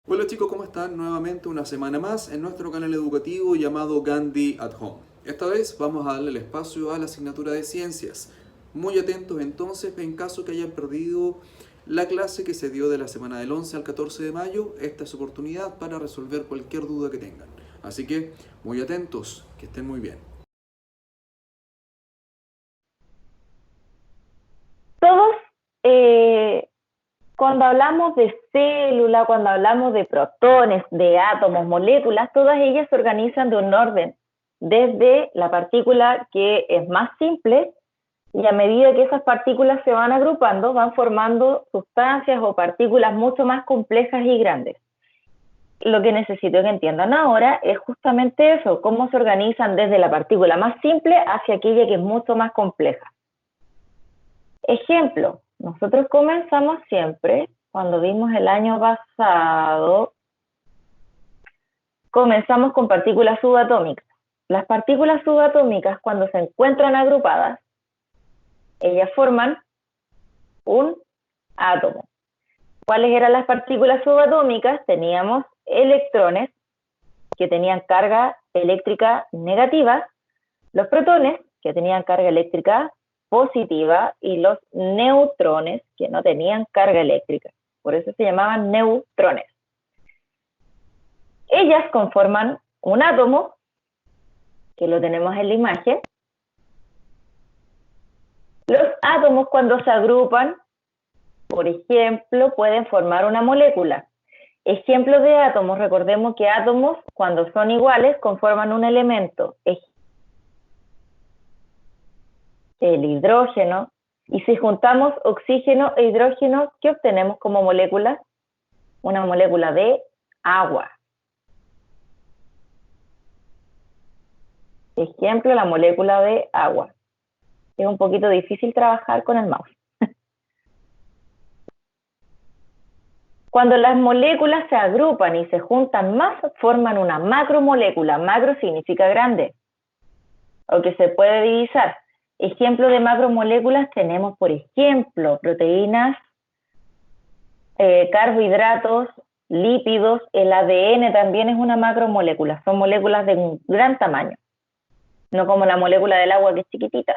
Hola chicos, ¿cómo están? Nuevamente una semana más en nuestro canal educativo llamado Gandhi at Home. Esta vez vamos a darle el espacio a la asignatura de ciencias. Muy atentos entonces, en caso que hayan perdido la clase que se dio de la semana del 11 al 14 de mayo, esta es su oportunidad para resolver cualquier duda que tengan. Así que, muy atentos, que estén muy bien. Todos, eh, cuando hablamos de célula, cuando hablamos de protones, de átomos, moléculas, todas ellas se organizan de un orden, desde la partícula que es más simple y a medida que esas partículas se van agrupando, van formando sustancias o partículas mucho más complejas y grandes. Lo que necesito que entiendan ahora es justamente eso, cómo se organizan desde la partícula más simple hacia aquella que es mucho más compleja. Ejemplo, nosotros comenzamos siempre, cuando vimos el año pasado, comenzamos con partículas subatómicas. Las partículas subatómicas, cuando se encuentran agrupadas, ellas forman un átomo. ¿Cuáles eran las partículas subatómicas? Teníamos electrones que tenían carga eléctrica negativa, los protones que tenían carga eléctrica positiva y los neutrones que no tenían carga eléctrica. Por eso se llamaban neutrones. Ellas conforman un átomo, que lo tenemos en la imagen. Los átomos cuando se agrupan, por ejemplo, pueden formar una molécula. Ejemplos de átomos, recordemos que átomos cuando son iguales conforman un elemento. El hidrógeno, y si juntamos oxígeno e hidrógeno, ¿qué obtenemos como molécula? Una molécula de agua. Ejemplo, la molécula de agua. Es un poquito difícil trabajar con el mouse. Cuando las moléculas se agrupan y se juntan más, forman una macromolécula. Macro significa grande, o que se puede divisar. Ejemplo de macromoléculas tenemos, por ejemplo, proteínas, carbohidratos, lípidos. El ADN también es una macromolécula. Son moléculas de un gran tamaño, no como la molécula del agua que es chiquitita.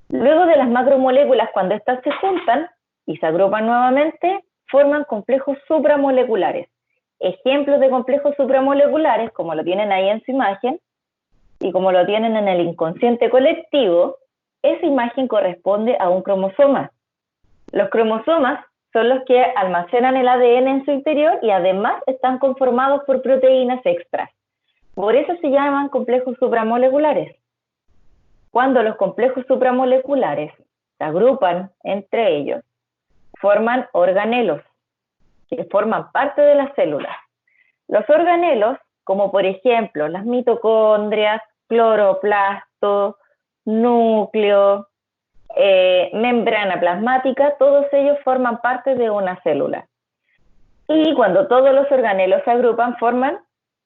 Luego de las macromoléculas, cuando estas se juntan y se agrupan nuevamente, forman complejos supramoleculares. Ejemplos de complejos supramoleculares, como lo tienen ahí en su imagen y como lo tienen en el inconsciente colectivo, esa imagen corresponde a un cromosoma. Los cromosomas son los que almacenan el ADN en su interior y además están conformados por proteínas extras. Por eso se llaman complejos supramoleculares. Cuando los complejos supramoleculares se agrupan entre ellos, forman organelos, que forman parte de las células. Los organelos, como por ejemplo las mitocondrias, cloroplasto, núcleo, membrana plasmática, todos ellos forman parte de una célula. Y cuando todos los organelos se agrupan, forman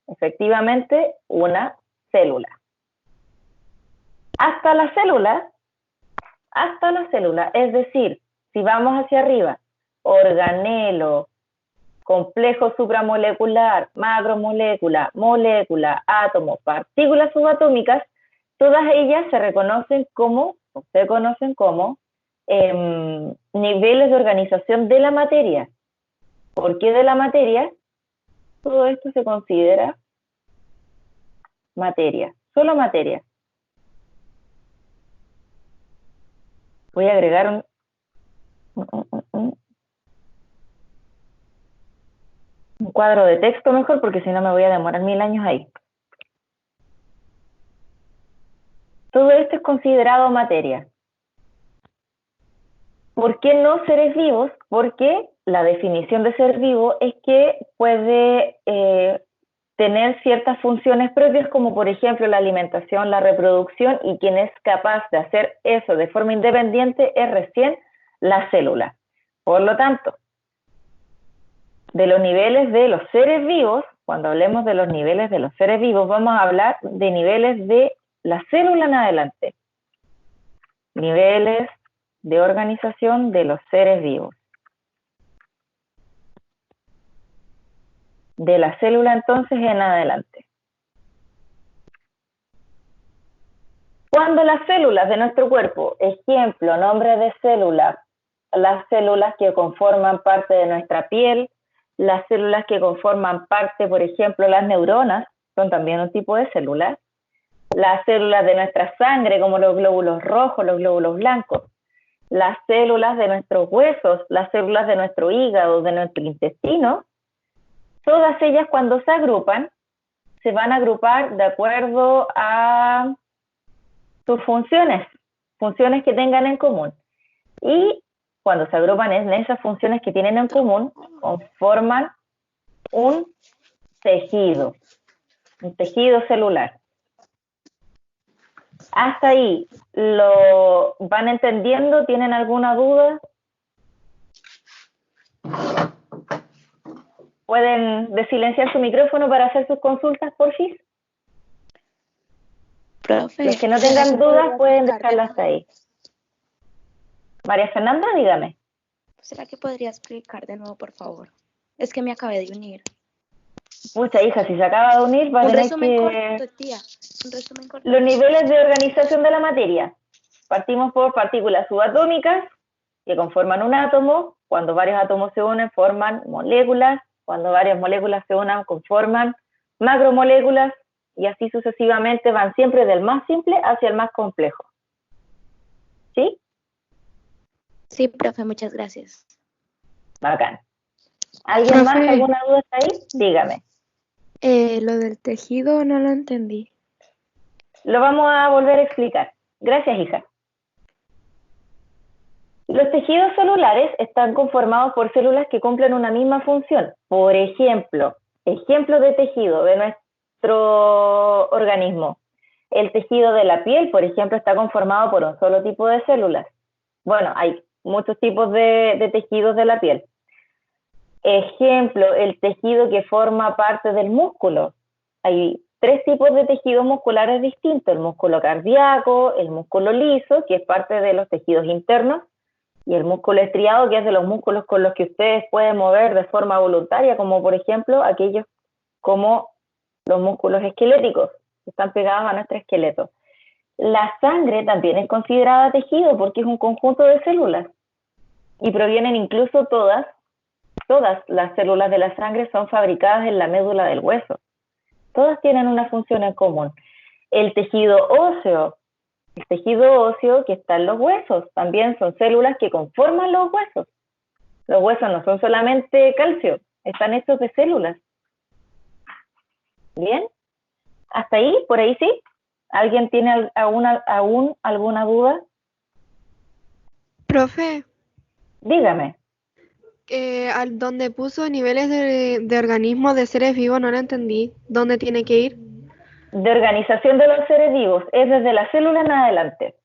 efectivamente una célula. Hasta la célula, es decir, si vamos hacia arriba, organelo, complejo supramolecular, macromolécula, molécula, átomo, partículas subatómicas, todas ellas se conocen como niveles de organización de la materia. ¿Por qué de la materia? Todo esto se considera materia, solo materia. Voy a agregar un cuadro de texto mejor, porque si no me voy a demorar 1000 años ahí. Todo esto es considerado materia. ¿Por qué no seres vivos? Porque la definición de ser vivo es que puede tener ciertas funciones propias, como por ejemplo la alimentación, la reproducción, y quien es capaz de hacer eso de forma independiente es recién la célula. Por lo tanto, de los niveles de los seres vivos, cuando hablemos de los niveles de los seres vivos, vamos a hablar de niveles de la célula en adelante. Niveles de organización de los seres vivos. de la célula entonces en adelante. Cuando las células de nuestro cuerpo, ejemplo, nombre de célula, las células que conforman parte de nuestra piel, las células que conforman parte, por ejemplo, las neuronas, son también un tipo de células, las células de nuestra sangre, como los glóbulos rojos, los glóbulos blancos, las células de nuestros huesos, las células de nuestro hígado, de nuestro intestino, todas ellas cuando se agrupan, se van a agrupar de acuerdo a sus funciones que tengan en común. Y cuando se agrupan en esas funciones que tienen en común, conforman un tejido celular. Hasta ahí, ¿lo van entendiendo? ¿Tienen alguna duda? ¿Pueden desilenciar su micrófono para hacer sus consultas, por fin? Profe, los que no tengan dudas pueden dejarlo hasta ahí. María Fernanda, dígame. ¿Será que podría explicar de nuevo, por favor? Es que me acabé de unir. Pucha, hija, si se acaba de unir, va a Un tener resumen que... corto, tía. Un resumen corto. Los niveles de organización de la materia. Partimos por partículas subatómicas, que conforman un átomo. Cuando varios átomos se unen, forman moléculas. Cuando varias moléculas se unan, conforman macromoléculas. Y así sucesivamente van siempre del más simple hacia el más complejo. ¿Sí? Sí, profe, muchas gracias. Bacán. ¿Alguien más? Profe. ¿Alguna duda hasta ahí? Dígame. Lo del tejido no lo entendí. Lo vamos a volver a explicar. Gracias, hija. Los tejidos celulares están conformados por células que cumplen una misma función. Por ejemplo, ejemplo de tejido de nuestro organismo. El tejido de la piel, por ejemplo, está conformado por un solo tipo de células. Bueno, hay muchos tipos de tejidos de la piel. Ejemplo, el tejido que forma parte del músculo. Hay 3 tipos de tejidos musculares distintos: el músculo cardíaco, el músculo liso, que es parte de los tejidos internos, y el músculo estriado, que es de los músculos con los que ustedes pueden mover de forma voluntaria, como por ejemplo aquellos como los músculos esqueléticos, que están pegados a nuestro esqueleto. La sangre también es considerada tejido porque es un conjunto de células, y provienen incluso todas las células de la sangre son fabricadas en la médula del hueso. Todas tienen una función en común. El tejido óseo que está en los huesos, también son células que conforman los huesos. Los huesos no son solamente calcio, están hechos de células. ¿Bien? ¿Hasta ahí? ¿Por ahí sí? ¿Alguien tiene alguna duda? Profe, Dígame. donde puso niveles de organismos de seres vivos no lo entendí. ¿Dónde tiene que ir? De organización de los seres vivos, es desde la célula en adelante.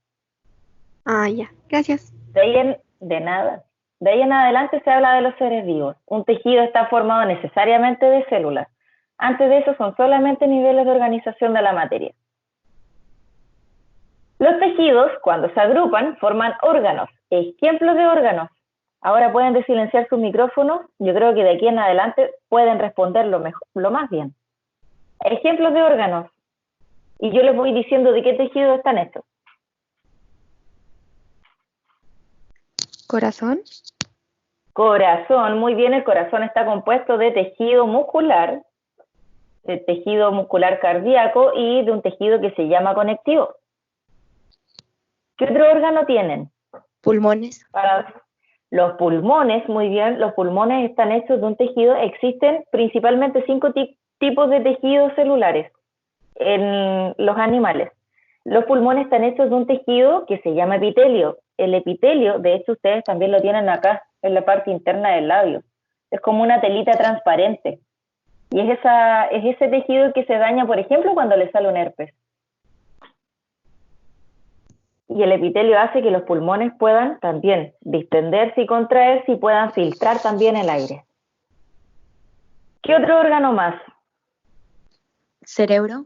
Ah, ya. Gracias. De nada. De ahí en adelante se habla de los seres vivos. Un tejido está formado necesariamente de células. Antes de eso son solamente niveles de organización de la materia. Los tejidos, cuando se agrupan, forman órganos. Ejemplos de órganos. Ahora pueden desilenciar sus micrófonos. Yo creo que de aquí en adelante pueden responder lo más bien. Ejemplos de órganos. Y yo les voy diciendo de qué tejidos están hechos. ¿Corazón? Corazón, muy bien, el corazón está compuesto de tejido muscular cardíaco y de un tejido que se llama conectivo. ¿Qué otro órgano tienen? Pulmones. Los pulmones, muy bien, los pulmones están hechos de un tejido. Existen principalmente 5 tipos de tejidos celulares en los animales. Los pulmones están hechos de un tejido que se llama epitelio. El epitelio, de hecho, ustedes también lo tienen acá, en la parte interna del labio. Es como una telita transparente. Y es ese tejido que se daña, por ejemplo, cuando le sale un herpes. Y el epitelio hace que los pulmones puedan también distenderse y contraerse y puedan filtrar también el aire. ¿Qué otro órgano más? Cerebro.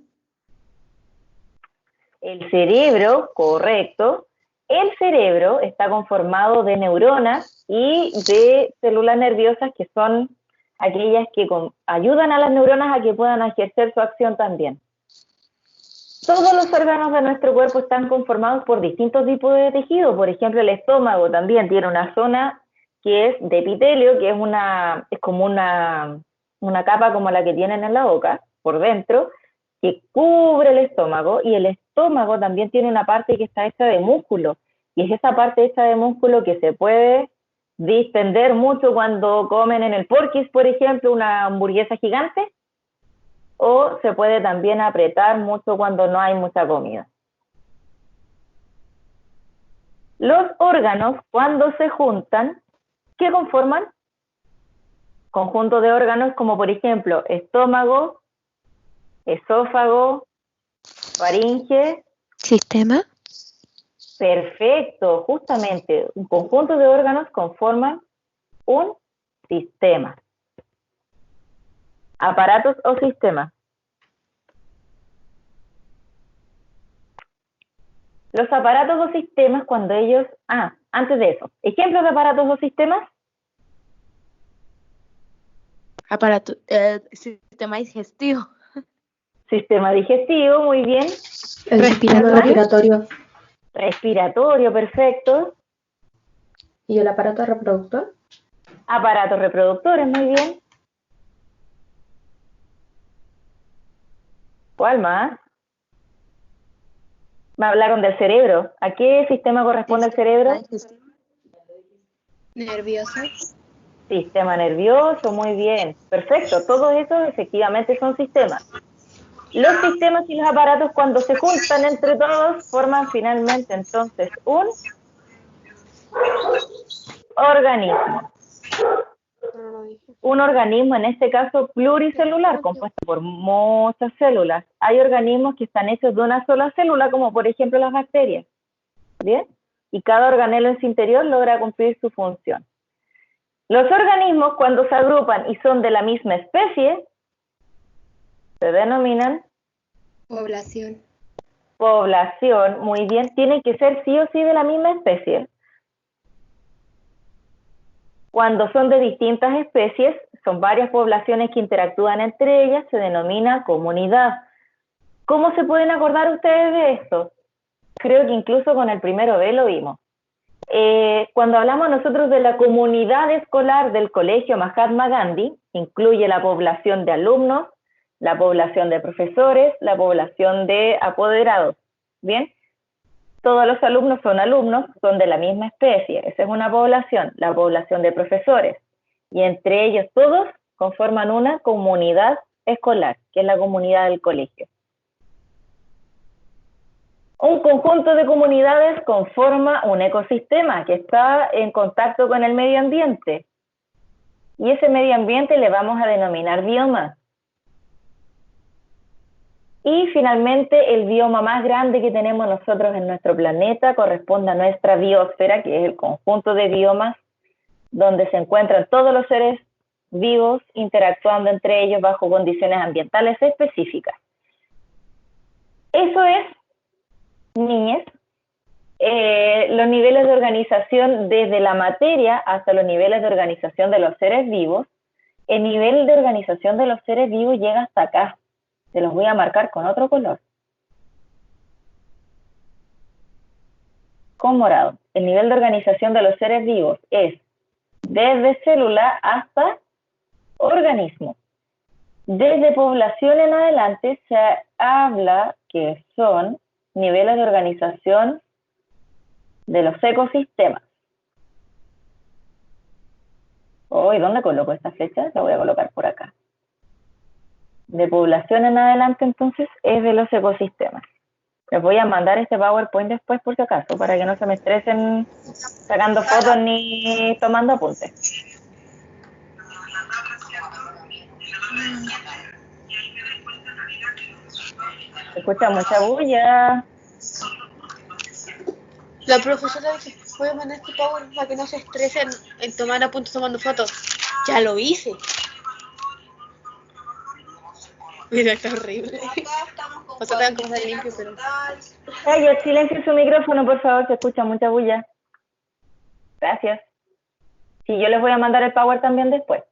El cerebro, correcto. El cerebro está conformado de neuronas y de células nerviosas que son aquellas que ayudan a las neuronas a que puedan ejercer su acción también. Todos los órganos de nuestro cuerpo están conformados por distintos tipos de tejido. Por ejemplo, el estómago también tiene una zona que es de epitelio, que es como una capa como la que tienen en la boca, por dentro, que cubre el estómago, y el estómago también tiene una parte que está hecha de músculo, y es esa parte hecha de músculo que se puede distender mucho cuando comen en el Porky's, por ejemplo, una hamburguesa gigante, o se puede también apretar mucho cuando no hay mucha comida. Los órganos, cuando se juntan, ¿qué conforman? Conjunto de órganos como, por ejemplo, estómago, esófago, faringe. ¿Sistema? Perfecto, justamente, un conjunto de órganos conforman un sistema. ¿Aparatos o sistemas? Los aparatos o sistemas, cuando ellos... antes de eso, ¿ejemplos de aparatos o sistemas? Aparato, sistema digestivo. Sistema digestivo, muy bien. El sistema respiratorio Respiratorio, perfecto. y el aparato reproductor. Aparatos reproductores, muy bien. ¿Cuál más? Me hablaron del cerebro. ¿A qué sistema corresponde el cerebro? Nervioso. Sistema nervioso, muy bien. Perfecto, todos esos efectivamente son sistemas. Los sistemas y los aparatos, cuando se juntan entre todos, forman finalmente entonces un organismo. Un organismo, en este caso pluricelular, compuesto por muchas células. Hay organismos que están hechos de una sola célula, como por ejemplo las bacterias. ¿Bien? Y cada organelo en su interior logra cumplir su función. Los organismos, cuando se agrupan y son de la misma especie, se denominan Población. población. Muy bien, tienen que ser sí o sí de la misma especie. Cuando son de distintas especies, son varias poblaciones que interactúan entre ellas, se denomina comunidad. ¿Cómo se pueden acordar ustedes de esto? Creo que incluso con el primero B lo vimos. Cuando hablamos nosotros de la comunidad escolar del Colegio Mahatma Gandhi, incluye la población de alumnos, la población de profesores, la población de apoderados. ¿Bien? Todos los alumnos, son de la misma especie. Esa es una población, la población de profesores. Y entre ellos todos conforman una comunidad escolar, que es la comunidad del colegio. Un conjunto de comunidades conforma un ecosistema que está en contacto con el medio ambiente. Y ese medio ambiente le vamos a denominar bioma. Y finalmente, el bioma más grande que tenemos nosotros en nuestro planeta corresponde a nuestra biosfera, que es el conjunto de biomas donde se encuentran todos los seres vivos interactuando entre ellos bajo condiciones ambientales específicas. Eso es, niñez, los niveles de organización desde la materia hasta los niveles de organización de los seres vivos. El nivel de organización de los seres vivos llega hasta acá. Se los voy a marcar con otro color. Con morado. El nivel de organización de los seres vivos es desde célula hasta organismo. Desde población en adelante se habla que son niveles de organización de los ecosistemas. ¿Y dónde coloco esta flecha? La voy a colocar por acá. De población en adelante, entonces, es de los ecosistemas. Les voy a mandar este PowerPoint después, por si acaso, para que no se me estresen sacando fotos ni tomando apuntes. Se escucha mucha bulla. La profesora dice, puede mandar este power para que no se estresen en tomar apuntes tomando fotos. Ya lo hice. Mira, está horrible. O sea, tengan como estar limpio, pero... Oye, silencio su micrófono, por favor, se escucha mucha bulla. Gracias. Sí, yo les voy a mandar el power también después.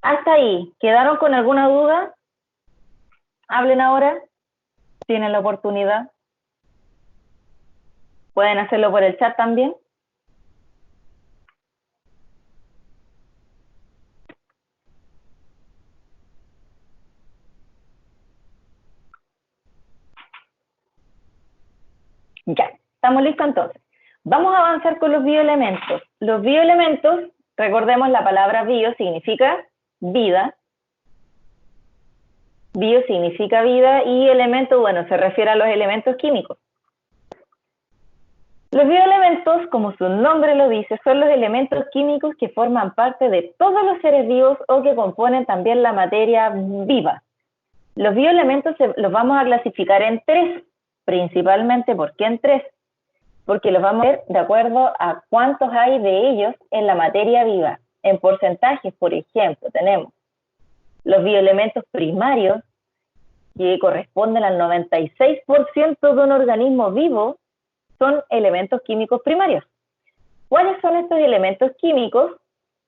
Hasta ahí, ¿quedaron con alguna duda? Hablen ahora, tienen la oportunidad. Pueden hacerlo por el chat también. Ya, estamos listos entonces. Vamos a avanzar con los bioelementos. Los bioelementos, recordemos la palabra bio significa vida. Bio significa vida y elemento, bueno, se refiere a los elementos químicos. Los bioelementos, como su nombre lo dice, son los elementos químicos que forman parte de todos los seres vivos o que componen también la materia viva. Los bioelementos los vamos a clasificar en tres, principalmente. ¿Por qué en tres? Porque los vamos a ver de acuerdo a cuántos hay de ellos en la materia viva. En porcentajes, por ejemplo, tenemos los bioelementos primarios, que corresponden al 96% de un organismo vivo, son elementos químicos primarios. ¿Cuáles son estos elementos químicos?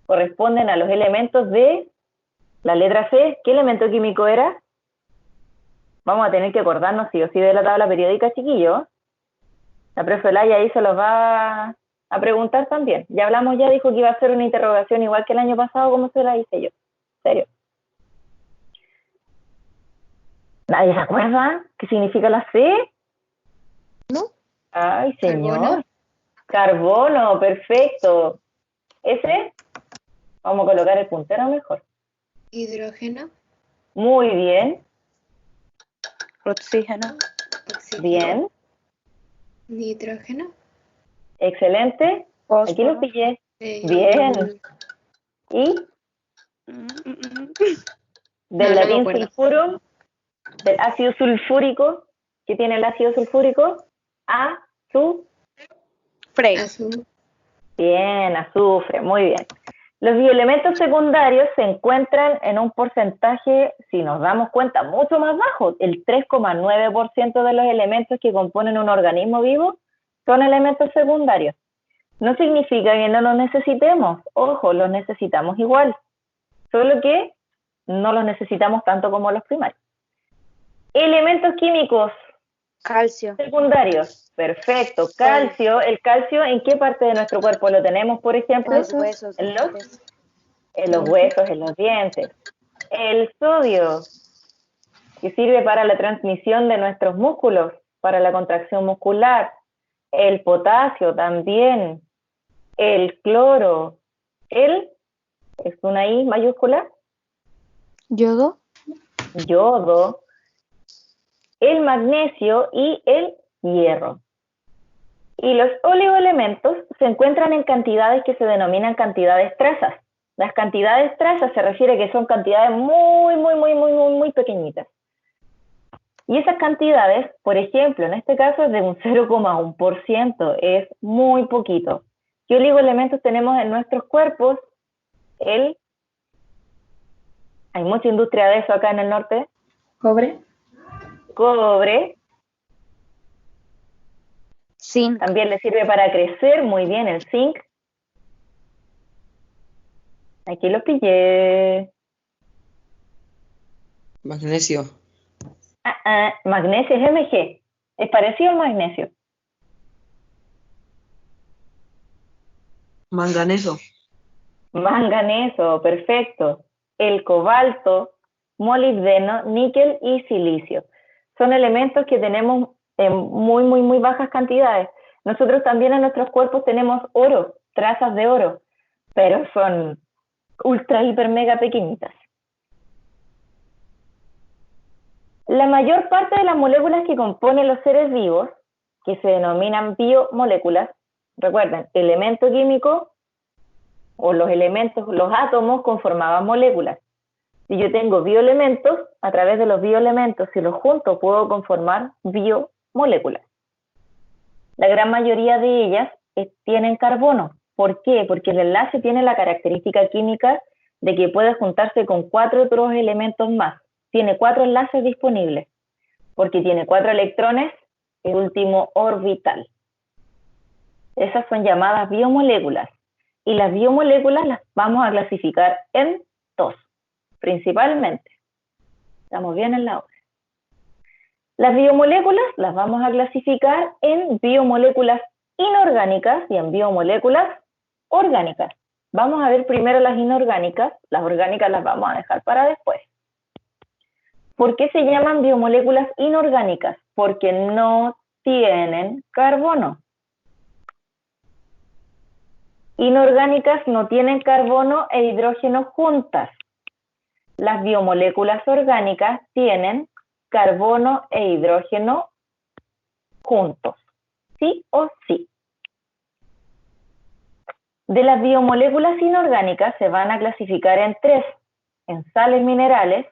Corresponden a los elementos de la letra C. ¿Qué elemento químico era? Vamos a tener que acordarnos sí o sí de la tabla periódica, chiquillos. La profe Olaya ahí se los va a preguntar también. Ya hablamos, ya dijo que iba a hacer una interrogación igual que el año pasado, como se la hice yo. ¿En serio? ¿Nadie se acuerda qué significa la C? ¿No? Ay, señor. Carbono. Carbono, perfecto. ¿Ese? Vamos a colocar el puntero mejor. Hidrógeno. Muy bien, Oxígeno. Oxígeno. bien, Nitrógeno. excelente. Aquí Fósforo. lo pillé. eh, Bien. Y del No me latín acuerdo. sulfuro, del ácido sulfúrico, ¿qué tiene el ácido sulfúrico? Frey. Azul. Bien, azufre, muy bien. Los bioelementos secundarios se encuentran en un porcentaje, si nos damos cuenta, mucho más bajo. El 3,9% de los elementos que componen un organismo vivo son elementos secundarios. No significa que no los necesitemos, ojo, los necesitamos igual, solo que no los necesitamos tanto como los primarios. Elementos químicos Calcio. secundarios, perfecto. Calcio, el calcio, ¿en qué parte de nuestro cuerpo lo tenemos, por ejemplo? Los huesos. En los huesos, en los dientes. El sodio, que sirve para la transmisión de nuestros músculos, para la contracción muscular. El potasio también. El cloro. El, es una I mayúscula, Yodo. yodo. El magnesio y el hierro. Y los oligoelementos se encuentran en cantidades que se denominan cantidades trazas. Las cantidades trazas se refiere a que son cantidades muy pequeñitas. Y esas cantidades, por ejemplo, en este caso es de un 0,1%, es muy poquito. ¿Qué oligoelementos tenemos en nuestros cuerpos? Hay mucha industria de eso acá en el norte. Cobre. Cobre. Zinc. También le sirve para crecer muy bien el zinc. Aquí lo pillé. Magnesio. Magnesio es Mg. ¿Es parecido al magnesio? Manganeso. Manganeso, perfecto. El cobalto, molibdeno, níquel y silicio. Son elementos que tenemos en muy bajas cantidades. Nosotros también en nuestros cuerpos tenemos oro, trazas de oro, pero son ultra, hiper, mega pequeñitas. La mayor parte de las moléculas que componen los seres vivos, que se denominan biomoléculas, recuerden, elemento químico o los elementos, los átomos conformaban moléculas. Si yo tengo bioelementos, a través de los bioelementos, si los junto, puedo conformar biomoléculas. La gran mayoría de ellas tienen carbono. ¿Por qué? Porque el enlace tiene la característica química de que puede juntarse con 4 otros elementos más. Tiene 4 enlaces disponibles, porque tiene 4 electrones, el último orbital. Esas son llamadas biomoléculas. Y las biomoléculas las vamos a clasificar en 2. principalmente. Estamos bien en la hora. Las biomoléculas las vamos a clasificar en biomoléculas inorgánicas y en biomoléculas orgánicas. Vamos a ver primero las inorgánicas, las orgánicas las vamos a dejar para después. ¿Por qué se llaman biomoléculas inorgánicas? Porque no tienen carbono. Inorgánicas no tienen carbono e hidrógeno juntas. Las biomoléculas orgánicas tienen carbono e hidrógeno juntos, sí o sí. De las biomoléculas inorgánicas se van a clasificar en tres: en sales minerales,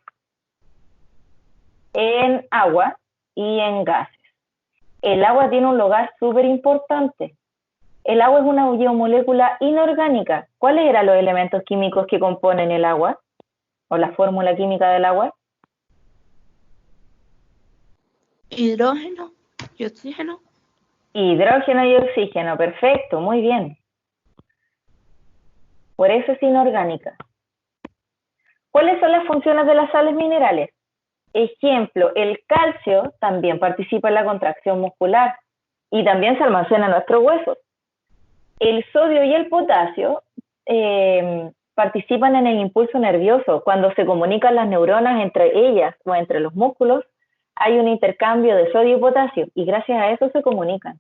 en agua y en gases. El agua tiene un lugar súper importante. El agua es una biomolécula inorgánica. ¿Cuáles eran los elementos químicos que componen el agua? ¿O la fórmula química del agua? Hidrógeno y oxígeno. Hidrógeno y oxígeno, perfecto, muy bien. Por eso es inorgánica. ¿Cuáles son las funciones de las sales minerales? Ejemplo, el calcio también participa en la contracción muscular y también se almacena en nuestros huesos. El sodio y el potasio participan en el impulso nervioso. Cuando se comunican las neuronas entre ellas o entre los músculos, hay un intercambio de sodio y potasio y gracias a eso se comunican.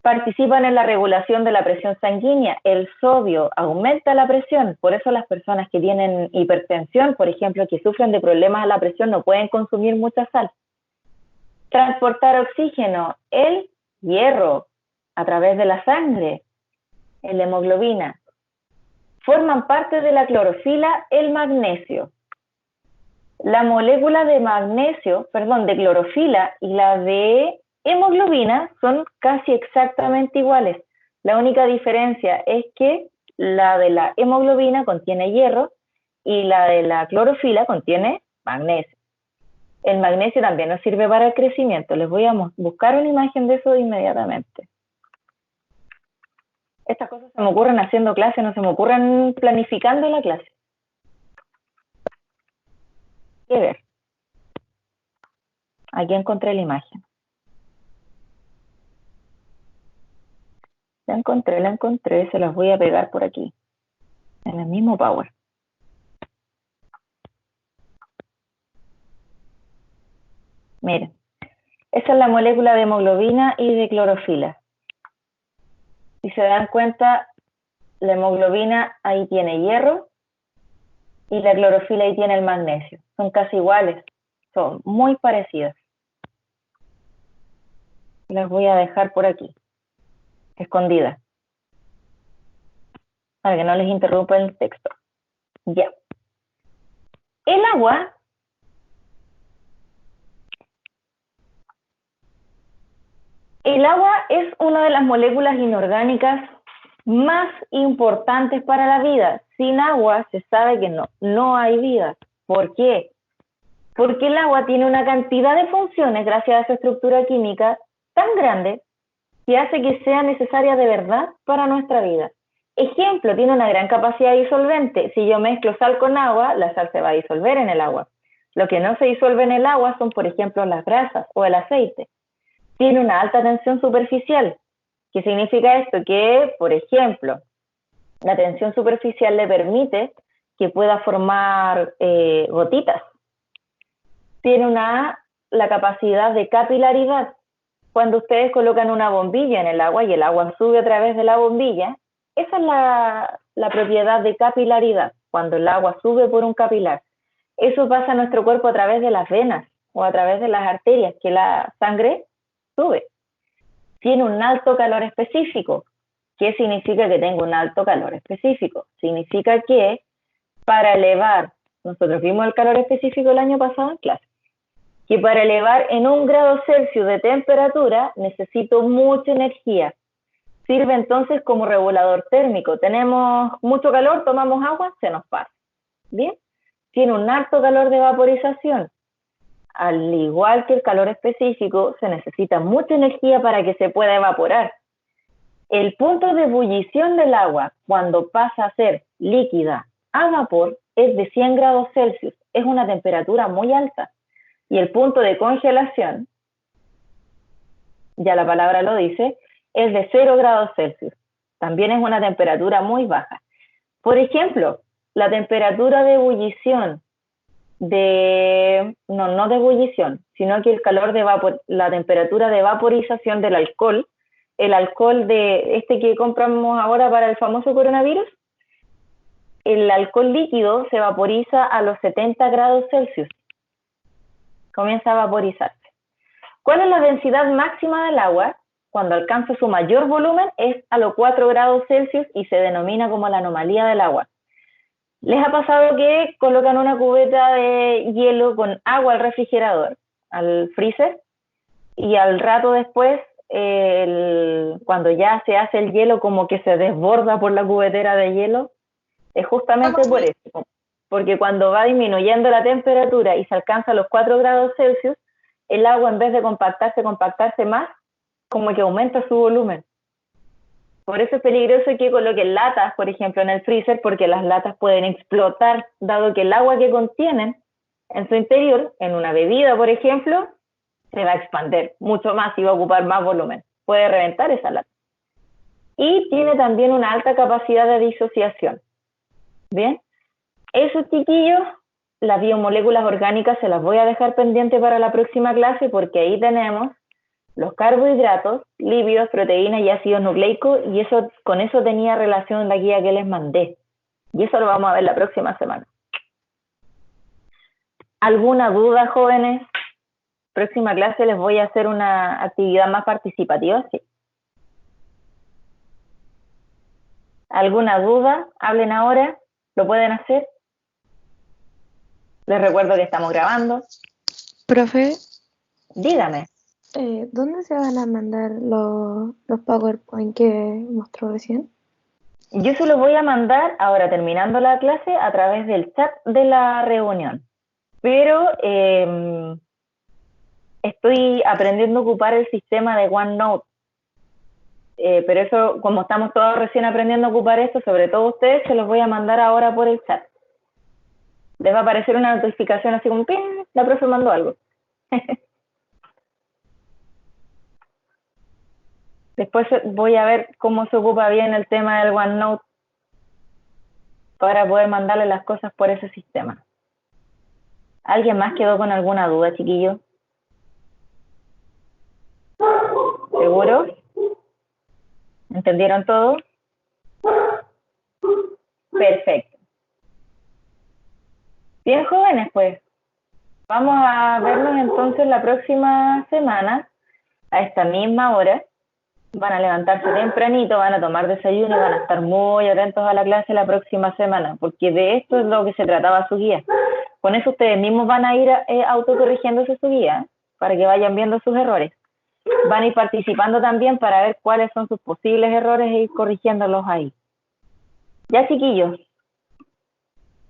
Participan en la regulación de la presión sanguínea. El sodio aumenta la presión, por eso las personas que tienen hipertensión, por ejemplo, que sufren de problemas a la presión, no pueden consumir mucha sal. Transportar oxígeno, el hierro, a través de la sangre, la hemoglobina. Forman parte de la clorofila el magnesio. La molécula de magnesio, perdón, de clorofila y la de hemoglobina son casi exactamente iguales. La única diferencia es que la de la hemoglobina contiene hierro y la de la clorofila contiene magnesio. El magnesio también nos sirve para el crecimiento. Les voy a buscar una imagen de eso inmediatamente. Estas cosas se me ocurren haciendo clase, no se me ocurren planificando la clase. ¿Qué ver? Aquí encontré la imagen. La encontré, se las voy a pegar por aquí, en el mismo Power. Miren, esa es la molécula de hemoglobina y de clorofila. Si se dan cuenta, la hemoglobina ahí tiene hierro y la clorofila ahí tiene el magnesio. Son casi iguales, son muy parecidas. Las voy a dejar por aquí, escondidas, para que no les interrumpa el texto. Ya. El agua es una de las moléculas inorgánicas más importantes para la vida. Sin agua se sabe que no hay vida. ¿Por qué? Porque el agua tiene una cantidad de funciones, gracias a su estructura química, tan grande que hace que sea necesaria de verdad para nuestra vida. Ejemplo, tiene una gran capacidad disolvente. Si yo mezclo sal con agua, la sal se va a disolver en el agua. Lo que no se disuelve en el agua son, por ejemplo, las grasas o el aceite. Tiene una alta tensión superficial. ¿Qué significa esto? Que, por ejemplo, la tensión superficial le permite que pueda formar gotitas. Tiene la capacidad de capilaridad. Cuando ustedes colocan una bombilla en el agua y el agua sube a través de la bombilla, esa es la propiedad de capilaridad, cuando el agua sube por un capilar. Eso pasa a nuestro cuerpo a través de las venas o a través de las arterias, que la sangre sube. Tiene un alto calor específico. ¿Qué significa que tengo un alto calor específico? Significa que para elevar, nosotros vimos el calor específico el año pasado en clase, que para elevar en 1 grado Celsius de temperatura necesito mucha energía. Sirve entonces como regulador térmico. Tenemos mucho calor, tomamos agua, se nos pasa. ¿Bien? Tiene un alto calor de vaporización. Al igual que el calor específico, se necesita mucha energía para que se pueda evaporar. El punto de ebullición del agua, cuando pasa a ser líquida a vapor, es de 100 grados Celsius. Es una temperatura muy alta. Y el punto de congelación, ya la palabra lo dice, es de 0 grados Celsius. También es una temperatura muy baja. Por ejemplo, la temperatura de ebullición no de ebullición, sino que el calor de la temperatura de vaporización del alcohol, el alcohol de este que compramos ahora para el famoso coronavirus, el alcohol líquido se vaporiza a los 70 grados Celsius. Comienza a vaporizarse. ¿Cuál es la densidad máxima del agua? Cuando alcanza su mayor volumen es a los 4 grados Celsius y se denomina como la anomalía del agua. ¿Les ha pasado que colocan una cubeta de hielo con agua al refrigerador, al freezer, y al rato después, cuando ya se hace el hielo, como que se desborda por la cubetera de hielo? Es justamente por eso, porque cuando va disminuyendo la temperatura y se alcanza los 4 grados Celsius, el agua, en vez de compactarse más, como que aumenta su volumen. Por eso es peligroso que coloquen latas, por ejemplo, en el freezer, porque las latas pueden explotar, dado que el agua que contienen en su interior, en una bebida, por ejemplo, se va a expandir mucho más y va a ocupar más volumen. Puede reventar esa lata. Y tiene también una alta capacidad de disociación. Bien, esos chiquillos, las biomoléculas orgánicas se las voy a dejar pendiente para la próxima clase, porque ahí tenemos los carbohidratos, lípidos, proteínas y ácidos nucleicos, y con eso tenía relación la guía que les mandé. Y eso lo vamos a ver la próxima semana. ¿Alguna duda, jóvenes? Próxima clase les voy a hacer una actividad más participativa, sí. ¿Alguna duda? Hablen ahora, ¿lo pueden hacer? Les recuerdo que estamos grabando. Profe, Dígame. ¿dónde se van a mandar los PowerPoint que mostró recién? Yo se los voy a mandar ahora, terminando la clase, a través del chat de la reunión. Pero estoy aprendiendo a ocupar el sistema de OneNote. Pero eso, como estamos todos recién aprendiendo a ocupar esto, sobre todo ustedes, se los voy a mandar ahora por el chat. Les va a aparecer una notificación así como ¡ping! La profe mandó algo. Después voy a ver cómo se ocupa bien el tema del OneNote para poder mandarle las cosas por ese sistema. ¿Alguien más quedó con alguna duda, chiquillos? ¿Seguros? ¿Entendieron todo? Perfecto. Bien, jóvenes, pues vamos a vernos entonces la próxima semana a esta misma hora. Van a levantarse tempranito, van a tomar desayuno y van a estar muy atentos a la clase la próxima semana, porque de esto es lo que se trataba su guía. Con eso ustedes mismos van a ir autocorrigiéndose su guía, para que vayan viendo sus errores. Van a ir participando también para ver cuáles son sus posibles errores e ir corrigiéndolos ahí. Ya, chiquillos.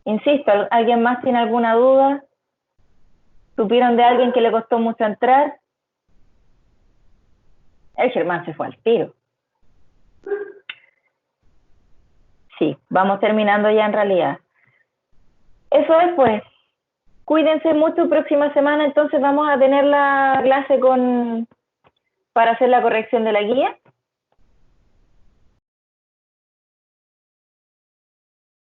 Insisto, ¿alguien más tiene alguna duda? ¿Supieron de alguien que le costó mucho entrar? El Germán se fue al tiro. Sí, vamos terminando ya en realidad. Eso es, pues. Cuídense mucho. Próxima semana entonces vamos a tener la clase para hacer la corrección de la guía.